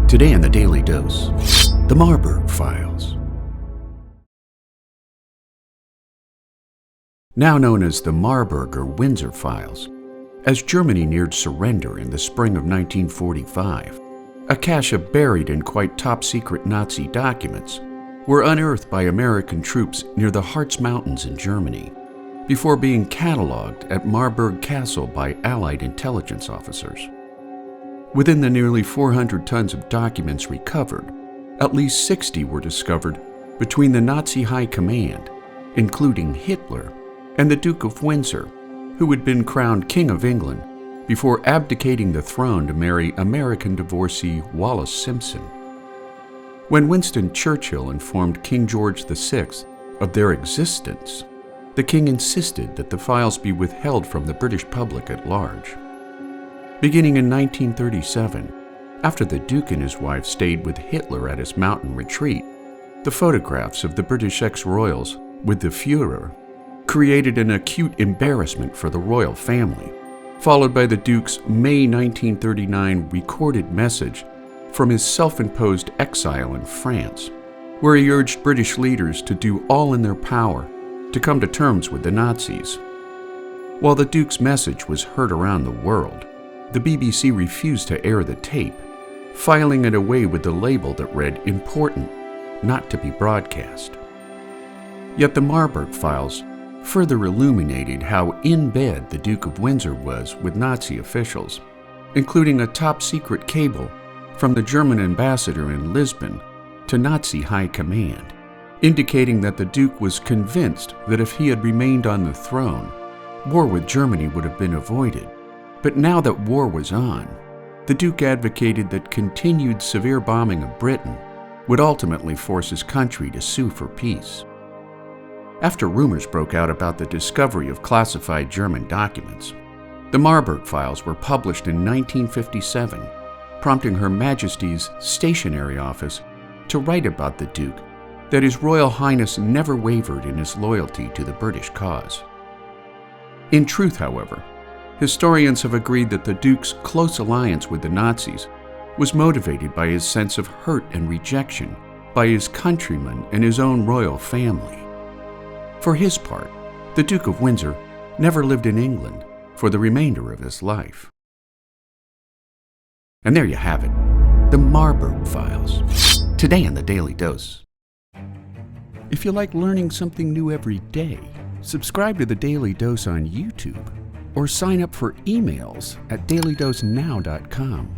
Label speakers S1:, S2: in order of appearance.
S1: Today in the Daily Dose, the Marburg Files. Now known as the Marburg or Windsor Files, as Germany neared surrender in the spring of 1945, a cache of buried and quite top-secret Nazi documents were unearthed by American troops near the Harz Mountains in Germany, before being catalogued at Marburg Castle by Allied intelligence officers. Within the nearly 400 tons of documents recovered, at least 60 were discovered between the Nazi High Command, including Hitler, and the Duke of Windsor, who had been crowned King of England before abdicating the throne to marry American divorcee Wallis Simpson. When Winston Churchill informed King George VI of their existence, the king insisted that the files be withheld from the British public at large. Beginning in 1937, after the Duke and his wife stayed with Hitler at his mountain retreat, the photographs of the British ex-royals with the Führer created an acute embarrassment for the royal family, followed by the Duke's May 1939 recorded message from his self-imposed exile in France, where he urged British leaders to do all in their power to come to terms with the Nazis. While the Duke's message was heard around the world, the BBC refused to air the tape, filing it away with the label that read, "Important, not to be broadcast." Yet the Marburg Files further illuminated how in bed the Duke of Windsor was with Nazi officials, including a top-secret cable from the German ambassador in Lisbon to Nazi high command, indicating that the Duke was convinced that if he had remained on the throne, war with Germany would have been avoided. But now that war was on, the Duke advocated that continued severe bombing of Britain would ultimately force his country to sue for peace. After rumors broke out about the discovery of classified German documents, the Marburg Files were published in 1957, prompting Her Majesty's Stationery Office to write about the Duke that His Royal Highness never wavered in his loyalty to the British cause. In truth, however, historians have agreed that the Duke's close alliance with the Nazis was motivated by his sense of hurt and rejection by his countrymen and his own royal family. For his part, the Duke of Windsor never lived in England for the remainder of his life. And there you have it, the Marburg Files, today in the Daily Dose. If you like learning something new every day, subscribe to the Daily Dose on YouTube or sign up for emails at dailydosenow.com.